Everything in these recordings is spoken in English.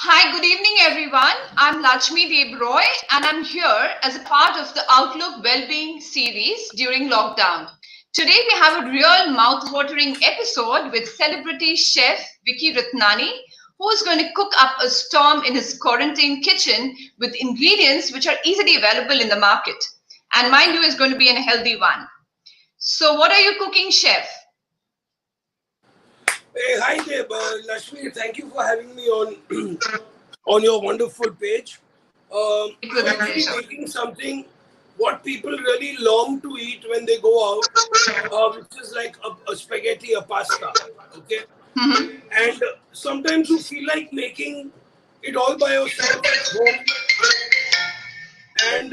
Hi, good evening, everyone. I'm Lakshmi Deb Roy, and I'm here as a part of the Outlook Wellbeing series during lockdown. Today, we have a real mouth-watering episode with celebrity chef Vicky Ratnani, who's going to cook up a storm in his quarantine kitchen with ingredients which are easily available in the market. And mind you, is going to be a healthy one. So, what are you cooking, chef? Hey, hi there, Lakshmi. Thank you for having me on on your wonderful page. It was I'm a actually pleasure. making something what people really long to eat when they go out, which is like a spaghetti, a pasta. Okay, Mhm. and sometimes you feel like making it all by yourself at home, and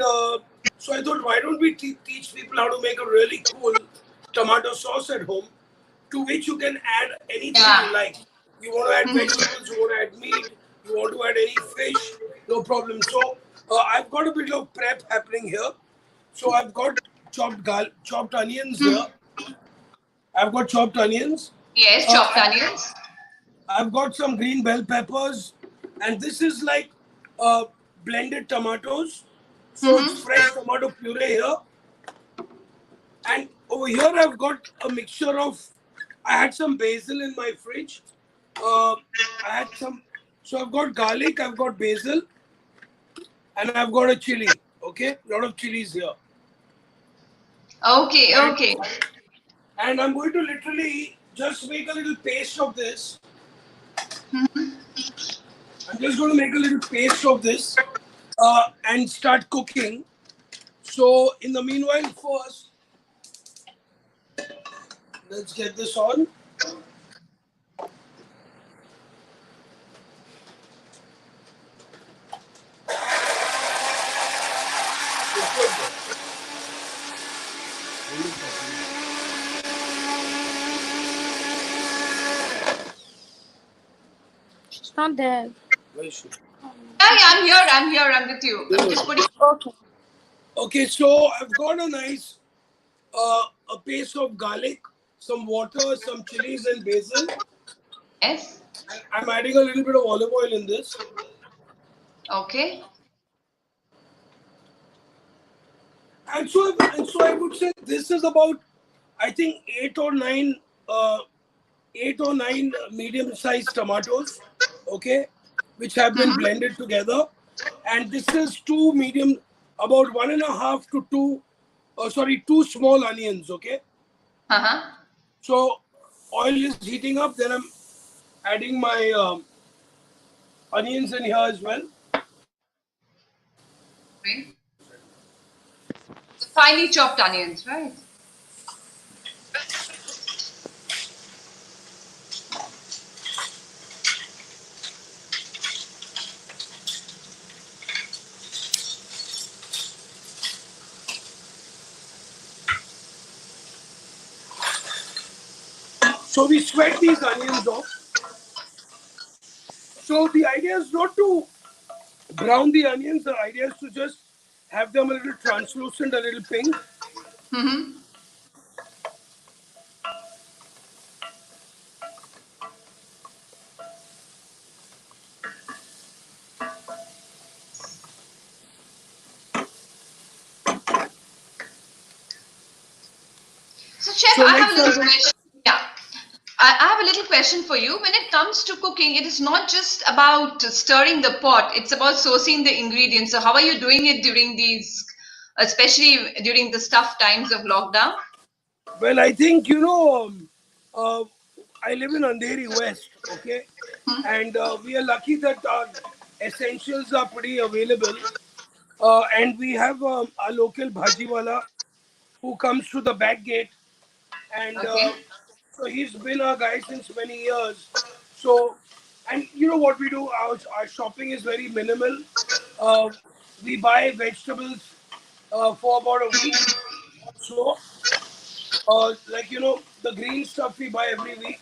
so I thought, why don't we teach people how to make a really cool tomato sauce at home, to which you can add anything Yeah. you like. You want to add Mhm. vegetables, you want to add meat, you want to add any fish, no problem. So I've got a bit of prep happening here. So I've got chopped onions here. I've got chopped onions. Yes, Uh, chopped onions. I've got some green bell peppers, and this is like uh, blended tomatoes. So it's Mm-hmm. fresh tomato puree here. And over here, I've got a mixture of. I had some basil in my fridge. I had some. So I've got garlic, I've got basil, and I've got a chili. Okay, a lot of chilies here. Okay, And okay. I'm going to literally just make a little paste of this. I'm just going to make a little paste of this and start cooking. So in the meanwhile, first let's get this on. It's not there. Where is she? Yeah, yeah, I'm here. I'm here. I'm with you. I'm just putting. Okay. Okay, so I've got a nice a paste of garlic, some water, some chilies and basil. Yes. And I'm adding a little bit of olive oil in this. Okay. And so I would say this is about, I think, uh, eight or nine medium-sized tomatoes, okay, which have been Mm-hmm. blended together. And this is two medium, about one and a half to two, two small onions, okay. Uh-huh. So oil is heating up. Then I'm adding my onions in here as well. Okay. So finely chopped onions, right? So we sweat these onions off. So the idea is not to brown the onions. The idea is to just have them a little translucent, a little pink. Mm-hmm. So, Chef, So I have a next I'm little going. question. Yeah. I have a little question for you. When it comes to cooking, it is not just about stirring the pot, it's about sourcing the ingredients. So, how are you doing it during these, especially during the tough times of lockdown? Well, I think uh, I live in Andheri West, okay, and we are lucky that our essentials are pretty available, and we have our local bhajiwala who comes through the back gate, and Okay. so he's been our guy since many years. So, and you know what we do? Our shopping is very minimal. Uh, we buy vegetables for about a week. So, the green stuff we buy every week,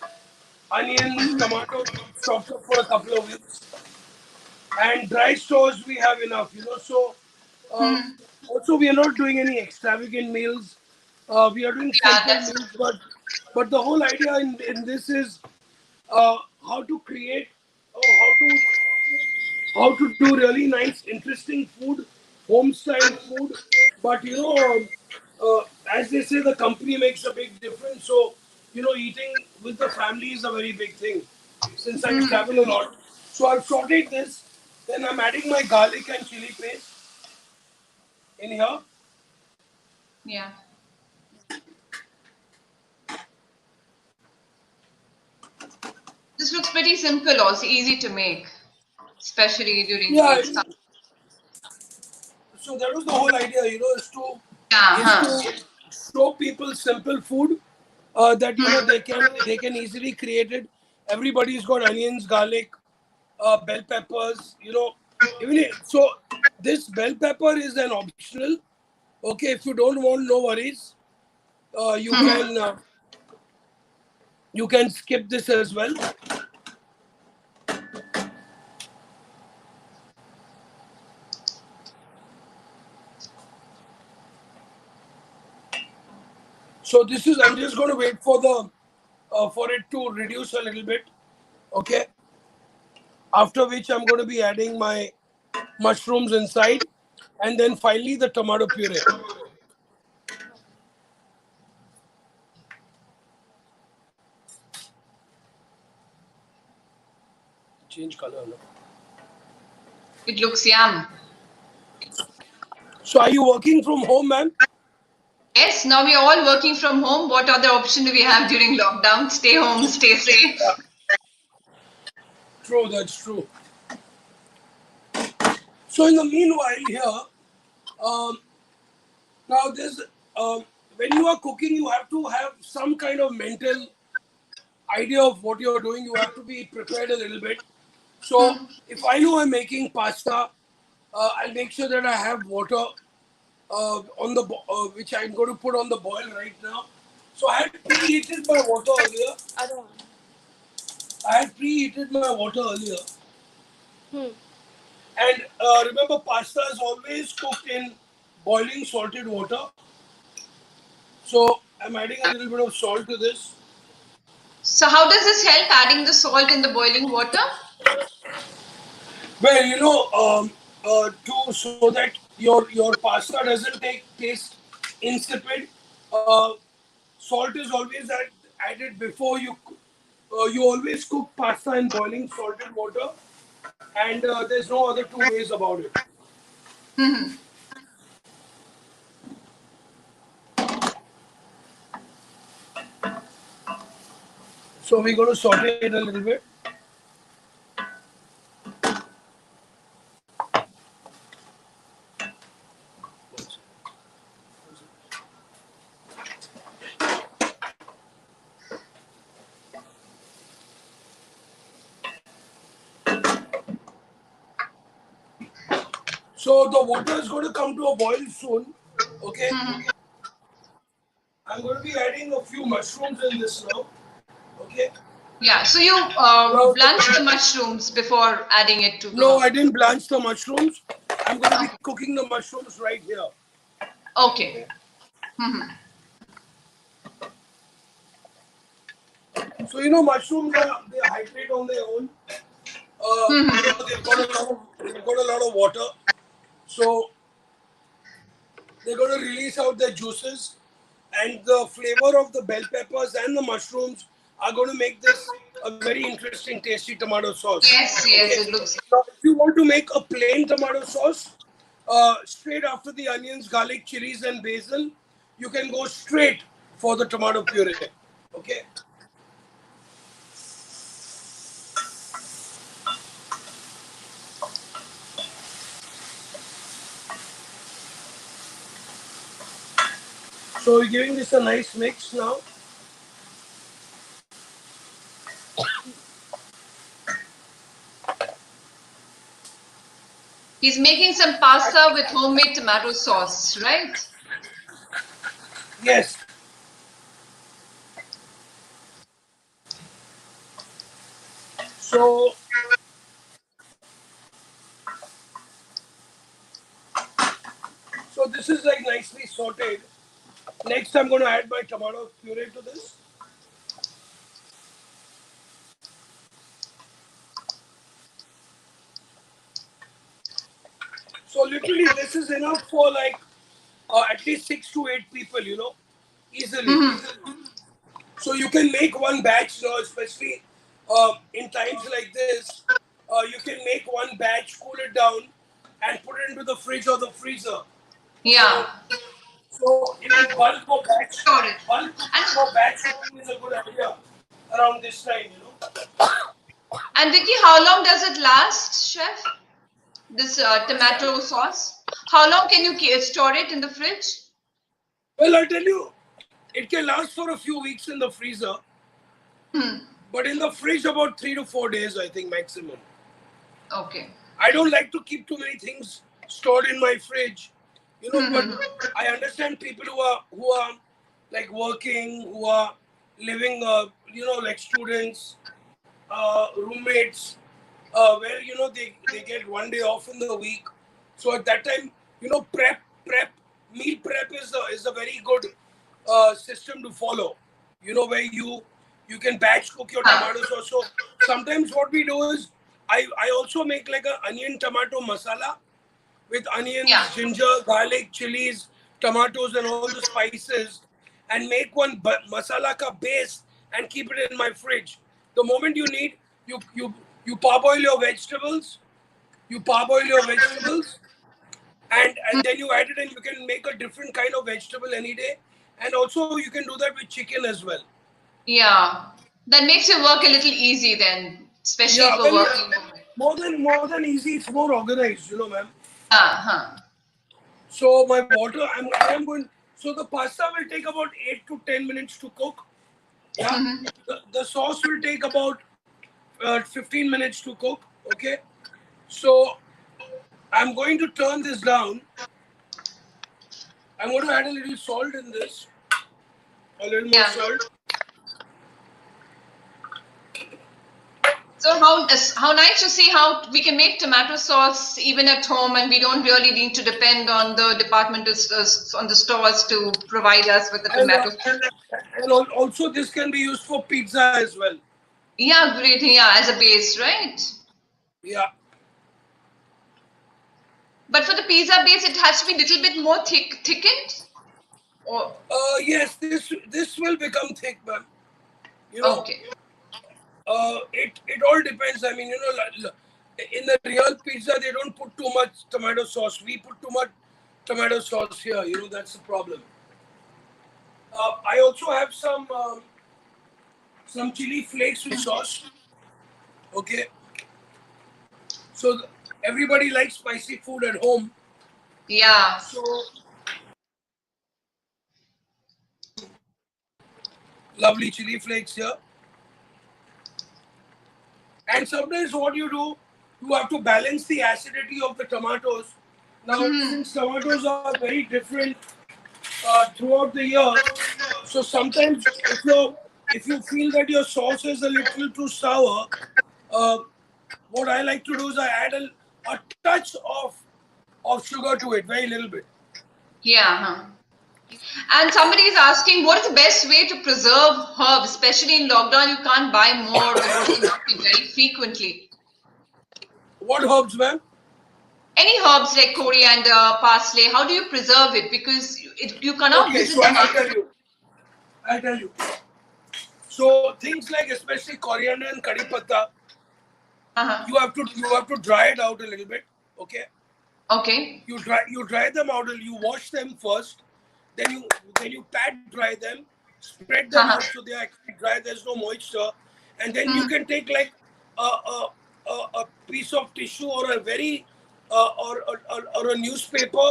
onions, tomatoes stocked up for a couple of weeks, and dry stores we have enough. So uh, also we are not doing any extravagant meals. We are doing Yeah, simple that's meals, but the whole idea in this is uh, how to create, or how to how to do really nice, interesting food, home style food. But as they say, the company makes a big difference. So eating with the family is a very big thing. Since I travel a lot, so I've sorted this. Then I'm adding my garlic and chili paste in here. Yeah. This looks pretty simple, also easy to make, especially during Yeah, these times. so that was the whole idea, Yeah, is huh. to show people simple food that they can easily create it. Everybody's got onions, garlic, bell peppers. So this bell pepper is an optional. Okay, if you don't want, no worries. Uh, you can uh, you can skip this as well. So this is I'm just going to wait for it to reduce a little bit. Okay, after which I'm going to be adding my mushrooms inside, and then finally the tomato puree. Change color now. It looks yum. So are you working from home, man? Yes, now we are all working from home. What other option do we have during lockdown? Stay home, stay safe. True, that's true. So in the meanwhile here, um, now there's when you are cooking, you have to have some kind of mental idea of what you're doing. You have to be prepared a little bit. So if I know I'm making pasta, I'll make sure that I have water which I'm going to put on the boil right now. So I had preheated my water earlier. I had preheated my water earlier, and remember, pasta is always cooked in boiling salted water. So I'm adding a little bit of salt to this. So how does this help adding the salt in the boiling water? Well, so that your pasta doesn't taste insipid. Uh, Salt is always added before you always cook pasta in boiling salted water, and there's no other two ways about it. So we're going to saute it a little bit. So the water is going to come to a boil soon. Okay, I'm going to be adding a few mushrooms in this now. Okay. Yeah, so you Now, blanch the mushrooms before adding it to no, the. I didn't blanch the mushrooms. I'm going to be Okay. cooking the mushrooms right here. Okay. Okay. So mushrooms they hydrate on their own. They've got a lot of water. So they're going to release out their juices, and the flavor of the bell peppers and the mushrooms are going to make this a very interesting, tasty tomato sauce. Yes, Okay. yes, it looks. Now, if you want to make a plain tomato sauce, straight after the onions, garlic, chilies, and basil, you can go straight for the tomato puree. Okay. So we're giving this a nice mix now. He's making some pasta with homemade tomato sauce, right? Yes. So so this is like nicely sauteed. Next, I'm going to add my tomato puree to this. So literally, this is enough for like at least 6 to 8 people, easily. So you can make one batch, especially in times like this. You can make one batch, cool it down, and put it into the fridge or the freezer. Yeah. So, so even Storage. bulk And for batch cooking is a good idea around this time. and Vicky, how long does it last, chef? This tomato sauce. How long can you store it in the fridge? Well, I'll tell you, it can last for a few weeks in the freezer, but in the fridge about 3 to 4 days, I think maximum. Okay. I don't like to keep too many things stored in my fridge, but I understand people who are like working, who are living, like students, roommates, where they get one day off in the week. So at that time, prep meal prep is a very good system to follow. Where you can batch cook your Huh. tomato sauce. So sometimes what we do is I also make like a onion tomato masala with Yeah. onions, ginger, garlic, chilies, tomatoes, and all the spices, and make one masala ka base and keep it in my fridge. The moment you need, you parboil your vegetables, and then you add it, and you can make a different kind of vegetable any day. And also you can do that with chicken as well. Yeah. That makes your work a little easy then, especially Yeah, for well, working women. more than easy, it's more organized, ma'am. Yeah. Huh. So my water, I am going. So the pasta will take about 8 to 10 minutes to cook. Yeah, the sauce will take about 15 minutes to cook. Okay, so I'm going to turn this down. I'm going to add a little salt in this, a little more Yeah. salt. So how nice to see how we can make tomato sauce even at home, and we don't really need to depend on the departmental stores, on the stores to provide us with the And tomato. also this can be used for pizza as well. Yeah, great. Yeah, as a base, right? Yeah. But for the pizza base, it has to be a little bit more thickened. Or Yes, this will become thick, ma'am. You know, okay. it all depends. I mean, in the real pizza they don't put too much tomato sauce. We put too much tomato sauce here. That's the problem. I also have some chili flakes with sauce. Okay, so everybody likes spicy food at home. Yeah. So lovely chili flakes here. And sometimes what you do, you have to balance the acidity of the tomatoes. Now, since tomatoes are very different throughout the year, so sometimes if you feel that your sauce is a little too sour, uh, what I like to do is I add a touch of sugar to it, very little bit. Yeah. Huh. And somebody is asking, what is the best way to preserve herbs, especially in lockdown? You can't buy more or very frequently. What herbs, ma'am? Any herbs like coriander, parsley, how do you preserve it? Because you cannot Okay, visit so the I'll market. tell you. I'll tell you. So things like especially coriander and kari patta, Uh-huh. you have to dry it out a little bit. Okay, Okay. you dry them out. You wash them first, then you pat dry them, spread them out Uh-huh. so they are actually dry. There's no moisture, and then you can take like a piece of tissue or a very or a newspaper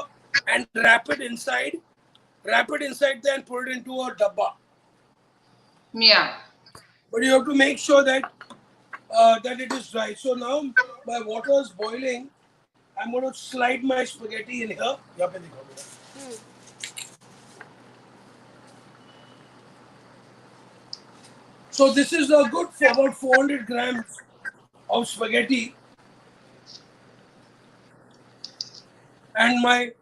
and wrap it inside there and put it into a dabba. Yeah. But you have to make sure that it is dry. So now my water is boiling. I'm going to slide my spaghetti in here. यहाँ पे दिखाओ बेटा. So this is a good for about 400 grams of spaghetti, and my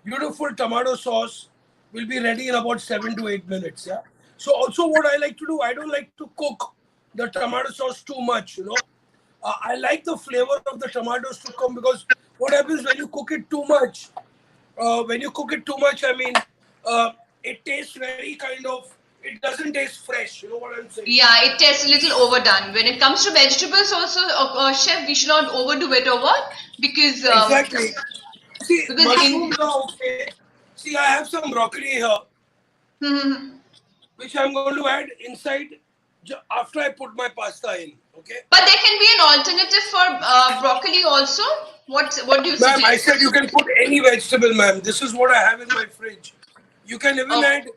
beautiful tomato sauce will be ready in about 7 to 8 minutes. Yeah. So also what I like to do, I don't like to cook the tomato sauce too much. I like the flavor of the tomatoes to come because what happens when you cook it too much? When you cook it too much, I mean, it tastes very kind of. It doesn't taste fresh. You know what I'm saying? Yeah, it tastes a little overdone. When it comes to vegetables, also, chef, we should not overdo it, or what? Exactly. See, Because in mushrooms are okay. See, I have some broccoli here, Mhm. which I'm going to add inside after I put my pasta in. Okay, But there can be an alternative for broccoli also. What do you ma'am. I suggest? said you can put any vegetable, ma'am. This is what I have in my fridge. You can even Oh, add.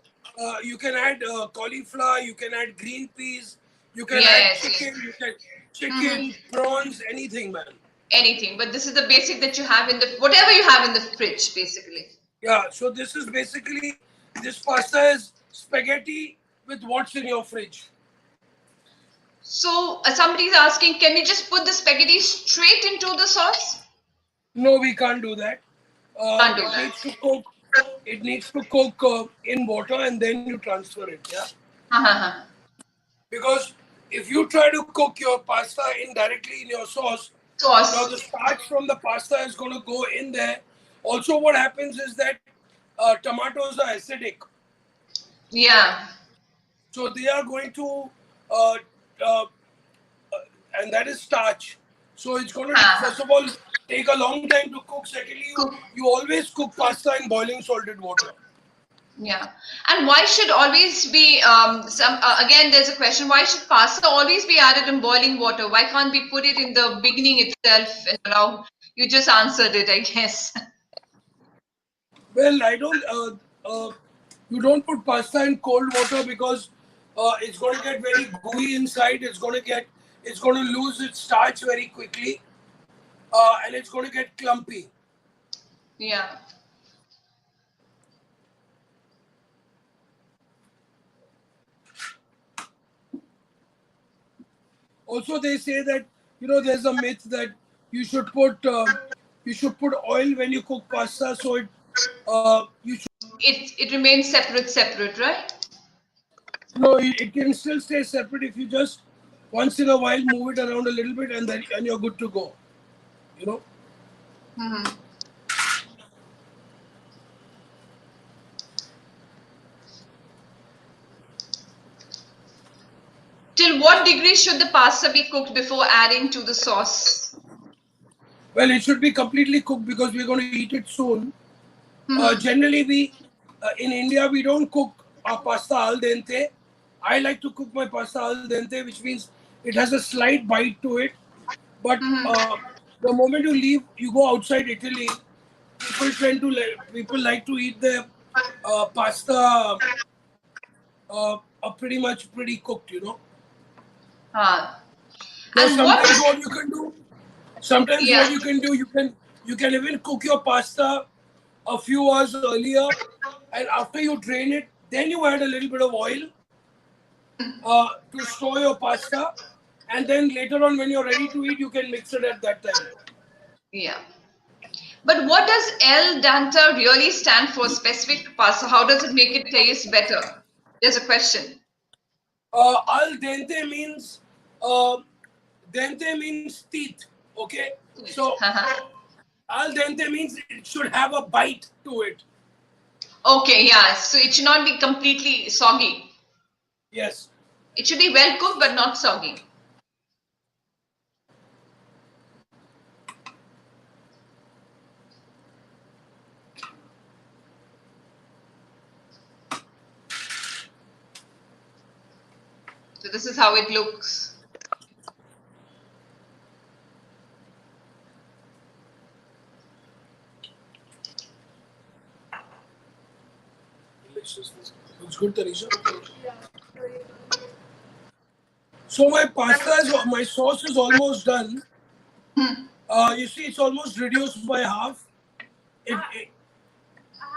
You can add cauliflower. You can add green peas. You can add yes, chicken. yes. You can Mhm. chicken, prawns, anything, ma'am. Anything, but this is the basic that you have in the whatever you have in the fridge, basically. Yeah. So this is basically this pasta is spaghetti with what's in your fridge. So somebody's asking, can we just put the spaghetti straight into the sauce? No, we can't do that. Can't do It that. needs to cook. It needs to cook in water and then you transfer it. Yeah, Ha ha ha. because if you try to cook your pasta in directly in your sauce, now Sauce. the starch from the pasta is going to go in there. Also, what happens is that tomatoes are acidic, Yeah. so they are going to, uh, uh, and that is starch. So it's going to Ha. first of all take a long time to cook. Secondly, Cook. you always cook pasta in boiling salted water. Yeah. And why should always be some again? There's a question. Why should pasta always be added in boiling water? Why can't we put it in the beginning itself? And now you just answered it, I guess. Well, I don't. You don't put pasta in cold water because it's going to get very gooey inside. It's going to lose its starch very quickly, and it's going to get clumpy. Yeah. Also, they say that there's a myth that you should put you should put oil when you cook pasta, so you should. It remains separate, right? No, it can still stay separate if you just once in a while move it around a little bit, and you're good to go. You know. Hmm. Till what degree should the pasta be cooked before adding to the sauce? Well, it should be completely cooked because we're going to eat it soon. Hmm. Generally, we in India we don't cook our pasta al dente. I like to cook my pasta al dente, which means it has a slight bite to it. But Hmm. the moment you leave, you go outside Italy. People like to eat their pasta pretty much pretty cooked. Ah. So And what? sometimes Yeah. what you can even cook your pasta a few hours earlier, and after you drain it, then you add a little bit of oil to store your pasta, and then later on when you're ready to eat, you can mix it at that time. Yeah. But what does el dente really stand for specific to pasta? How does it make it taste better? There's a question. Al dente means teeth. Okay, so al dente means it should have a bite to it. Okay, yeah. So it should not be completely soggy. Yes. It should be well cooked but not soggy. So this is how it looks. Delicious. Looks good, Tanisha. So my sauce is almost done. You see, it's almost reduced by half. I have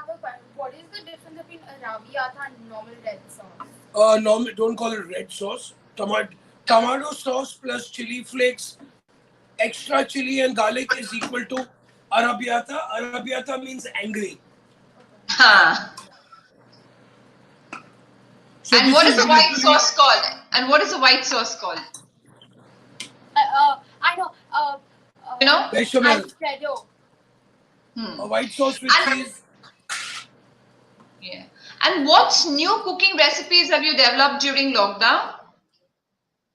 a question. What is the difference between arrabbiata and normal red sauce? Normal, don't call it red sauce. Tomato sauce plus chili flakes, extra chili and garlic is equal to arrabbiata. Arrabbiata means angry. Ha. So And this what is is the white literally sauce called? And what is the white sauce called? I know. You know? bechamel. Alfredo. Hmm. A white sauce with And cheese. yeah. And what new cooking recipes have you developed during lockdown?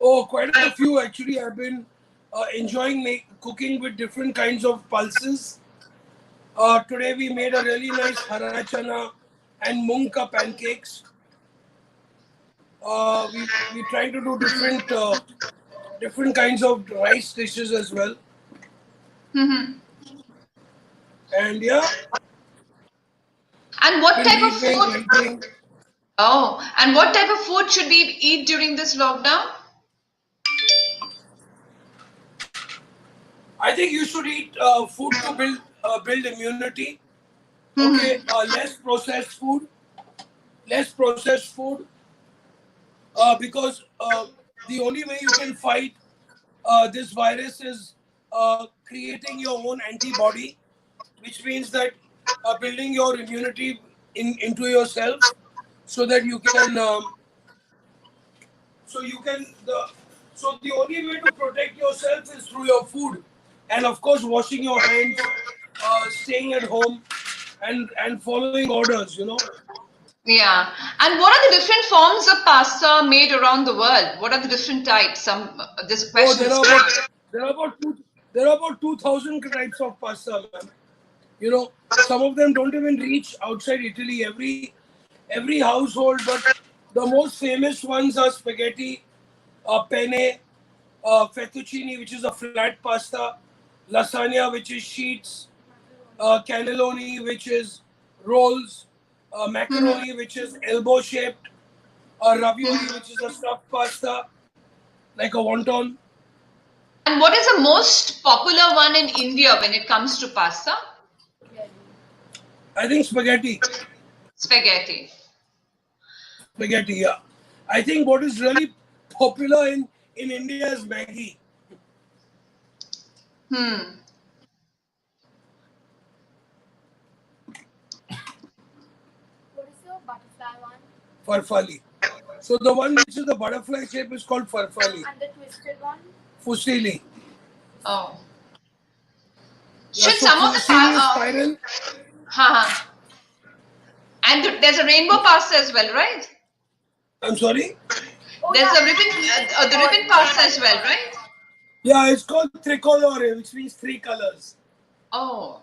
Oh, quite a few actually. I've been enjoying cooking with different kinds of pulses. Today we made a really nice hara chana and mung ka pancakes. We trying to do different kinds of rice dishes as well. Hmm. And yeah, And what been type of reading, food? writing. Oh, and what type of food should we eat during this lockdown? I think you should eat food to build immunity. Okay, Hmm. less processed food, because the only way you can fight this virus is creating your own antibody, which means that building your immunity into yourself, so that you can so you can the so the only way to protect yourself is through your food, and of course washing your hands, staying at home, and following orders. Yeah. And what are the different forms of pasta made around the world? What are the different types? This Oh, question is. there are about two there are about 2,000 types of pasta, man. Some of them don't even reach outside Italy. Every household, but the most famous ones are spaghetti, penne, fettuccine, which is a flat pasta, lasagna, which is sheets, cannelloni, which is rolls, Mhm. macaroni, which is elbow shaped, ravioli, which is a stuffed pasta, like a wonton. And what is the most popular one in India when it comes to pasta? Really. I think spaghetti. Spaghetti. Spaghetti, yeah. I think what is really popular in India is Maggi. Hmm. What is the butterfly one? Farfali. So the one which is the butterfly shape is called farfali. And the twisted one? Fusilli. Oh. Yeah, Should so some of the fusilli is spiral. haha. And there's a rainbow pasta as well, right? I'm sorry? Oh There's yeah, a ribbon, the ribbon orange pasta as color well, one. right? Yeah, it's called tricolore, which means three colors. Oh.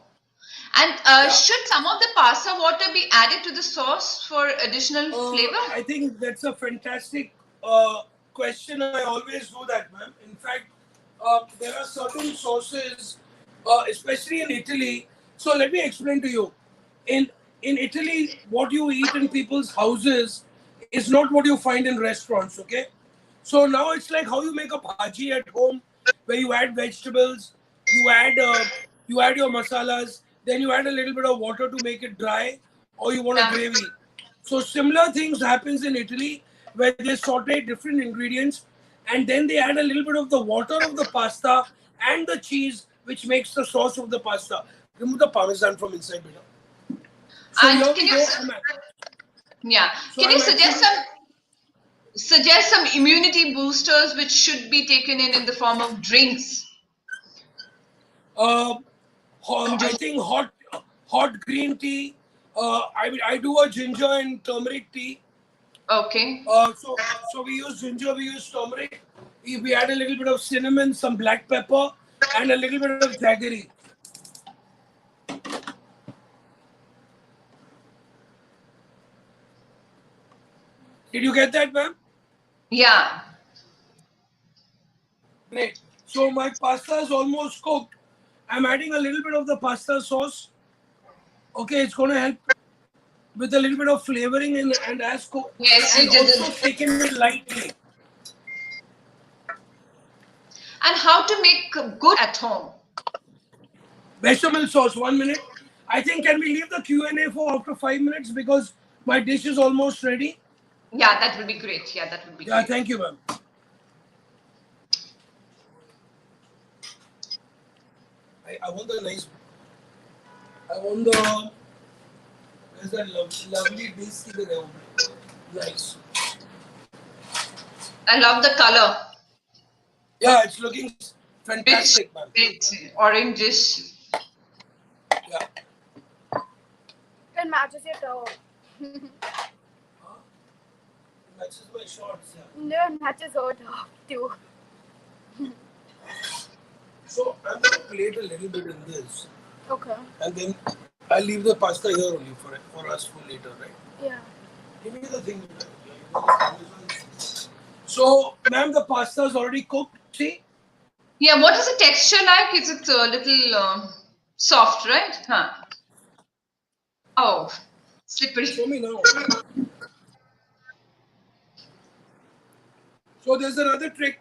And Yeah. should some of the pasta water be added to the sauce for additional flavor? I think that's a fantastic question. I always do that, ma'am. In fact, there are certain sauces, especially in Italy. So let me explain to you. In in Italy, what you eat in people's houses is not what you find in restaurants. Okay, so now it's like how you make a bhaji at home, where you add vegetables, you add uh, you add your masalas, then you add a little bit of water to make it dry, or you want a Yeah. gravy. So similar things happens in Italy, where they saute different ingredients, and then they add a little bit of the water of the pasta and the cheese, which makes the sauce of the pasta. Remove the parmesan from inside, beta. So And here can we you, go. yeah, So can you I'm actually suggest some immunity boosters which should be taken in the form of drinks? uh, Some I juice. think hot green tea. I do a ginger and turmeric tea. Okay. So we use ginger, we use turmeric. We add a little bit of cinnamon, some black pepper, and a little bit of jaggery. Did you get that, ma'am? Yeah. Great. So my pasta is almost cooked. I'm adding a little bit of the pasta sauce. Okay, it's going to help with a little bit of flavoring Yes, and you did also it. thicken it lightly. And how to make good at home? Bechamel sauce. 1 minute. I think can we leave the Q&A for after 5 minutes, because my dish is almost ready. Yeah, that would be great. Yeah, that would be Yeah, great. thank you, ma'am. I want the nice. I want the. Where's that lovely dish? Nice. I love the color. Yeah, it's looking Rich, fantastic, man. rich, orangish. Yeah. even matches your top. Matches my shorts. No, it matches her top too. So I'm going to plate a little bit in this. Okay. And then I'll leave the pasta here only for us for later, right? Yeah. Give me the thing. So, ma'am, the pasta is already cooked. See? Yeah, what is the texture like? Is it a little soft, right? Huh. Oh, slippery. Show me now. So there's another trick.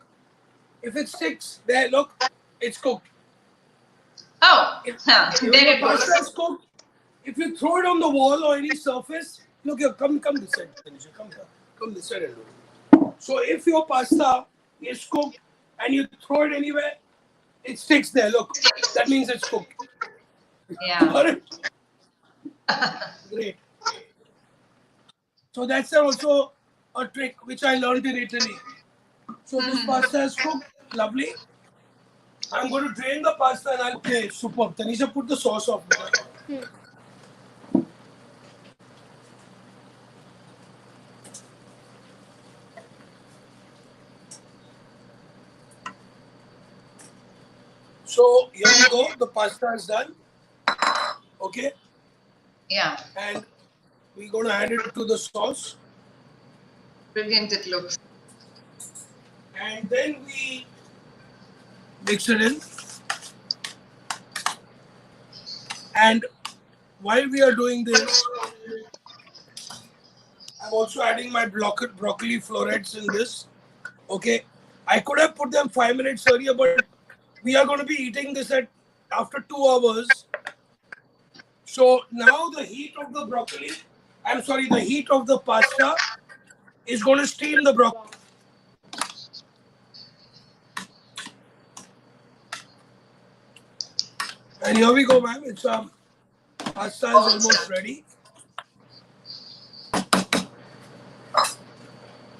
If it sticks, there, look, it's cooked. Oh, If there the it goes. pasta is cooked, if you throw it on the wall or any surface, look here, come this side, Tanisha, come this side and do it. So if your pasta is cooked and you throw it anywhere, it sticks there. Look, that means it's cooked. Yeah. Got it? Great. So that's also a trick which I learned in Italy. So this pasta is cooked, lovely. I'm going to drain the pasta and I'll play. Superb. Tanisha, put the sauce off. So here we go. The pasta is done. Okay. Yeah. And we're going to add it to the sauce. Brilliant it looks. And then we mix it in. And while we are doing this, I'm also adding my broccoli florets in this. Okay. I could have put them 5 minutes earlier, but we are going to be eating this after 2 hours. So now the heat of the the heat of the pasta is going to steam the broccoli. And here we go, ma'am. It's pasta is almost ready.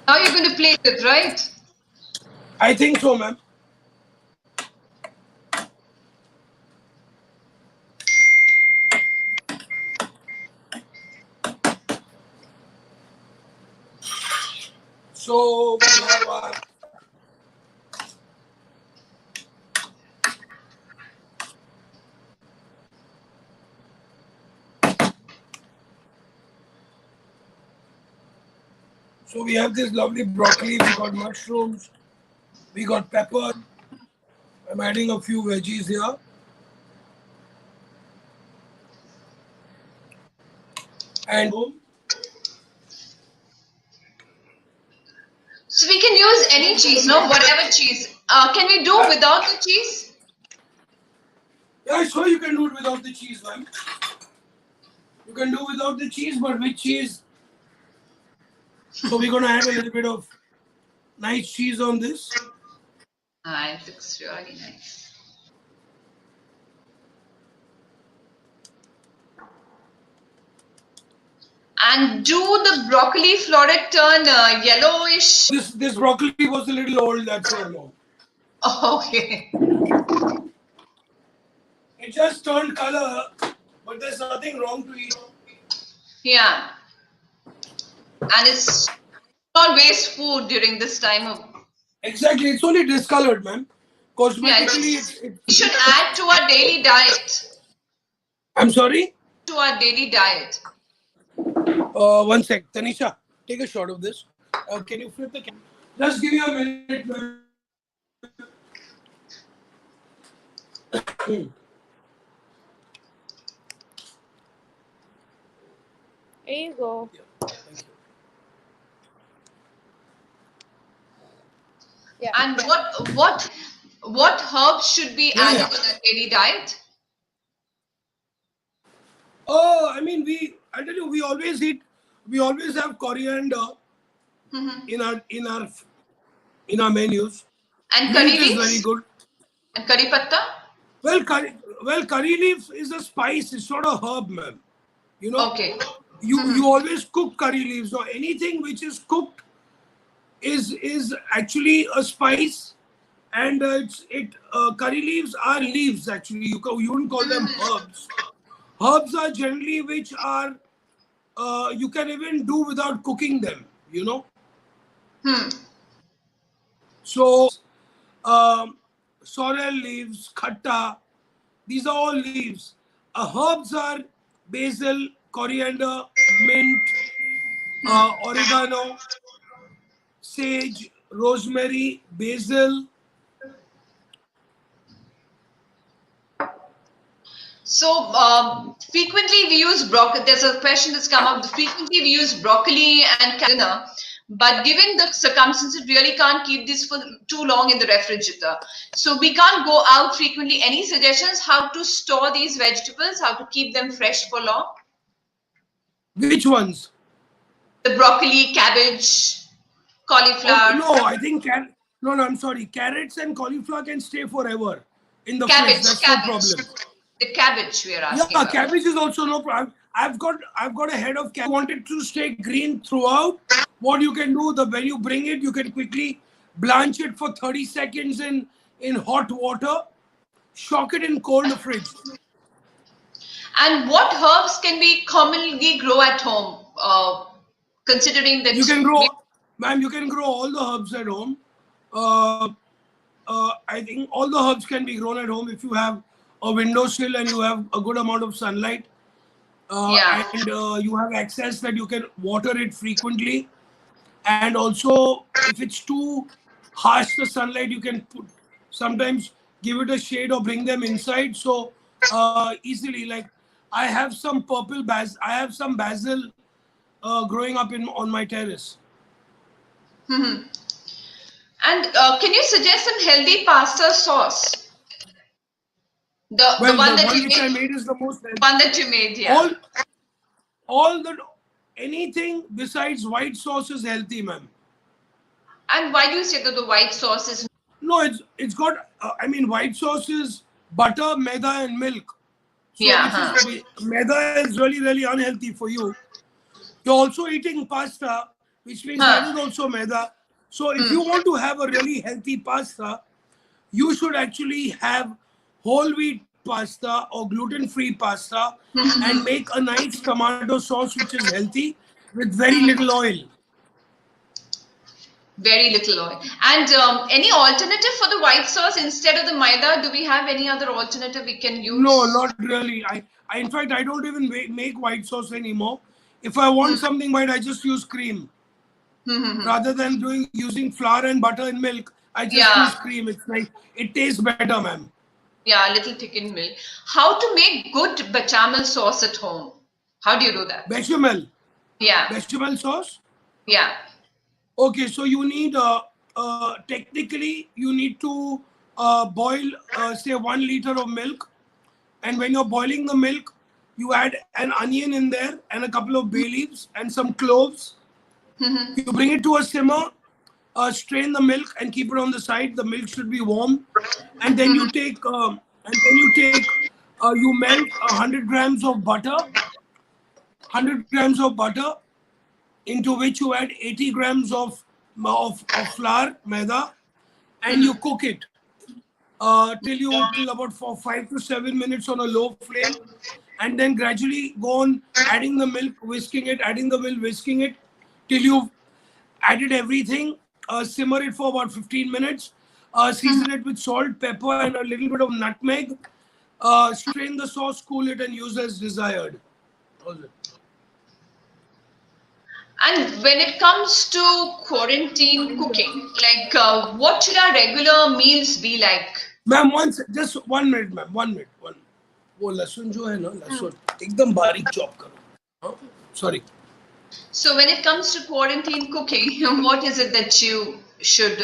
Now you're going to plate it, right? I think so, ma'am. So we have our this lovely broccoli, we got mushrooms, we got pepper. I'm adding a few veggies here. And So we can use any cheese, no? Whatever cheese. Can we do without the cheese? yeah, sure you can do it without the cheese, ma'am. You can do without the cheese, but with cheese. So we're going to add a little bit of nice cheese on this. It looks really nice. And do the broccoli floret turn yellowish? This broccoli was a little old, that's why no. Okay. It just turned color, but there's nothing wrong to eat. Yeah. And it's not waste food during this time of. Exactly, it's only discolored, ma'am. Cosmetically, we should add to our daily diet. I'm sorry? To our daily diet. One sec. Tanisha, take a shot of this. Can you flip the camera? Just give me a minute, ma'am. There you go. Yeah, thank you. Yeah. And what herbs should be added in our daily diet? Oh, I mean, I tell you, we always have coriander in our menus. And curry Mint leaves? is very good. And curry patta? Well, curry leaves is a spice. It's not a herb, ma'am. You know. Okay. You always cook curry leaves, or anything which is cooked is actually a spice, and curry leaves are leaves actually. You wouldn't call them herbs. Herbs are generally which are you can even do without cooking them, you know. Hmm. So sorrel leaves, khatta, these are all leaves. Herbs are basil, coriander, mint, oregano, sage, rosemary, basil. So frequently we use broccoli. There's a question that's come up. Frequently we use broccoli and dinner, but given the circumstances, we really can't keep this for too long in the refrigerator. So we can't go out frequently. Any suggestions how to store these vegetables? How to keep them fresh for long? Which ones? The broccoli, cabbage, Oh cauliflower, no, I think no, no, I'm sorry. Carrots and cauliflower can stay forever in the fridge. cabbage, That's no cabbage. problem. The cabbage we are asking Yeah, about. cabbage is also no problem. I've got a head of cabbage. Want it to stay green throughout. What you can do, the when you bring it, you can quickly blanch it for 30 seconds in hot water. Shock it in cold fridge. And what herbs can we commonly grow at home? Considering that You can grow, ma'am. You can grow all the herbs at home. Uh, I think all the herbs can be grown at home if you have a windowsill and you have a good amount of sunlight. yeah. And you have access that you can water it frequently. And also, if it's too harsh the sunlight, you can put sometimes give it a shade or bring them inside. So easily, like I have some I have some basil growing up in on my terrace. Mhm. And can you suggest some healthy pasta sauce? The Well, one the that one you which I made, made is the most one that you made, yeah. all all the anything besides white sauce is healthy, ma'am. And why do you say that the white sauce is? No, it's got. I mean, white sauce is butter, maida, and milk. So, Yeah, which is huh. maida is really unhealthy for you. You're also eating pasta, which means that Huh. is also maida. So, if Hmm. you want to have a really healthy pasta, you should actually have whole wheat pasta or gluten-free pasta and make a nice tomato sauce which is healthy with very little oil. Very little oil. And any alternative for the white sauce instead of the maida? Do we have any other alternative we can No, use? not really. I in fact, I don't even make white sauce anymore. If I want something white, I just use cream rather than doing using flour and butter and milk. I just Yeah, use cream. It's like it tastes better, ma'am. yeah, a little thickened milk. How to make good bechamel sauce at home? How do you do that? Bechamel, Yeah, bechamel sauce. yeah. Okay, so you need technically you need to boil say 1 liter of milk, and when you're boiling the milk, you add an onion in there and a couple of bay leaves and some cloves. You bring it to a simmer, strain the milk and keep it on the side. The milk should be warm, and then you take you melt 100 grams of butter, 100 grams of butter, into which you add 80 grams of flour, maida, and you cook it till about for 5 to 7 minutes on a low flame, and then gradually go on adding the milk, whisking it, adding the milk, whisking it till you've added everything. Simmer it for about 15 minutes. Season it with salt, pepper, and a little bit of nutmeg. Strain the sauce, cool it, and use as desired. How's it? And when it comes to quarantine cooking, like what should our regular meals be like? Ma'am just 1 minute ma'am 1 minute वो लहसुन जो है ना लहसुन एकदम बारीक chop करो sorry So when it comes to quarantine cooking, what is it that you should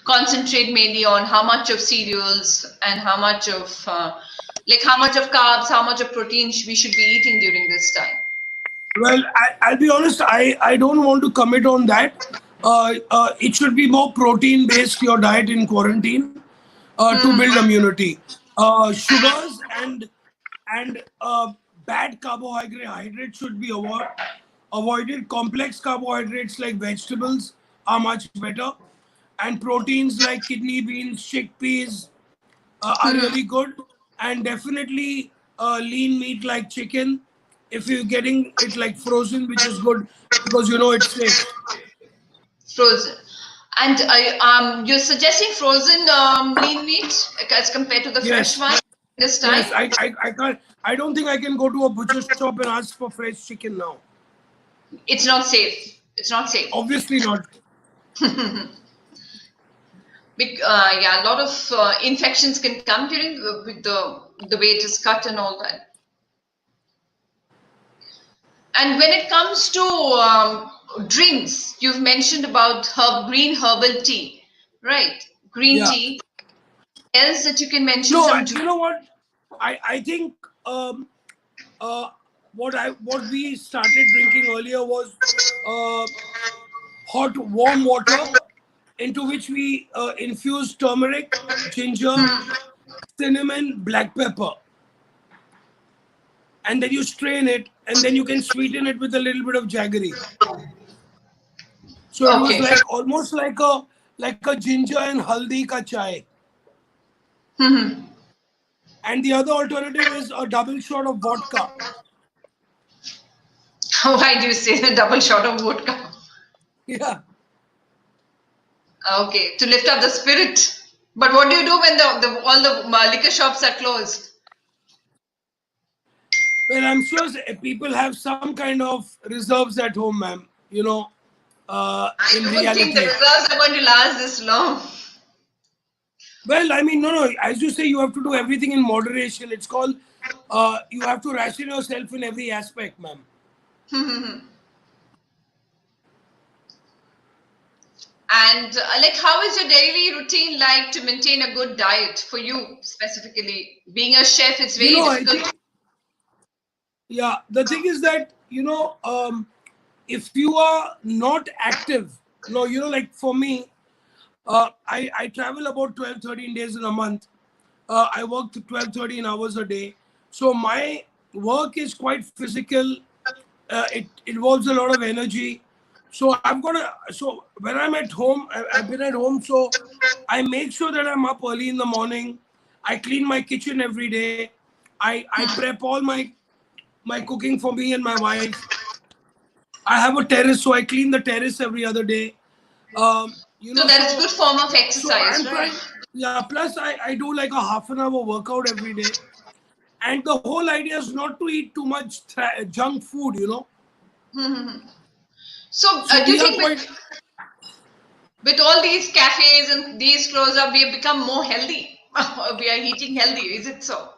concentrate mainly on? How much of cereals and how much of how much of carbs, how much of protein we should be eating during this time? well I'll be honest I don't want to commit on that it should be more protein based your diet in quarantine to build immunity sugars and bad carbohydrates should be avoided. Complex carbohydrates like vegetables are much better, and proteins like kidney beans, chickpeas are really good, and definitely lean meat like chicken if you're getting it like frozen, which is good because you know it's safe. Frozen. And you're suggesting frozen lean meat as compared to the fresh Yes, one this time? yes. I can't. I don't think I can go to a butcher shop and ask for fresh chicken now. It's not safe. It's not safe. Obviously not. Yeah, a lot of infections can come during with the way it is cut and all that. And when it comes to drinks, you've mentioned about green herbal tea, right? Green Yeah. tea. Else that you can mention No, some. you know what? I think uh, what we started drinking earlier was uh, hot warm water into which we infuse turmeric, ginger, cinnamon, black pepper, and then you strain it, and then you can sweeten it with a little bit of jaggery. So it was Okay. like almost like a ginger and haldi ka chai. And the other alternative is a double shot of vodka. Why do you say the double shot of vodka? Yeah. Okay, to lift up the spirit. But what do you do when all the liquor shops are closed? Well, I'm sure people have some kind of reserves at home, ma'am. You know, I in don't think the reality. reserves are going to last this long. Well, I mean, no. As you say, you have to do everything in moderation. It's called, you have to ration yourself in every aspect, ma'am. And like, how is your daily routine like to maintain a good diet for you specifically? Being a chef, it's You very know, I difficult. think, yeah, the thing is that, if you are not active, no, like for me, I travel about 12, 13 days in a month. I work 12, 13 hours a day. So my work is quite physical. It involves a lot of energy. So so when I'm at home, I've been at home. So I make sure that I'm up early in the morning. I clean my kitchen every day. I prep all my cooking for me and my wife. I have a terrace, so I clean the terrace every other day. So that is good form of So exercise, I'm right? trying. Yeah. Plus, I do like a half an hour workout every day. And the whole idea is not to eat too much junk food. So So do you we are think quite. with all these cafes and these close up, we have become more healthy? We are eating healthy, is it so?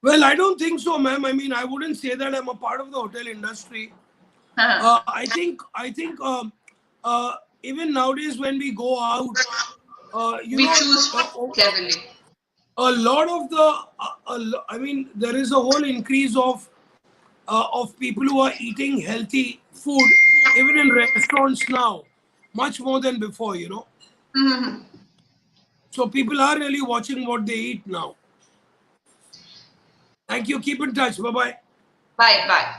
Well, I don't think so, ma'am. I mean, I wouldn't say that I'm a part of the hotel industry. I think even nowadays when we go out, We choose cleverly. a lot of I mean, there is a whole increase of people who are eating healthy food, even in restaurants now, much more than before. So people are really watching what they eat now. Thank you. Keep in touch. Bye bye. Bye, bye.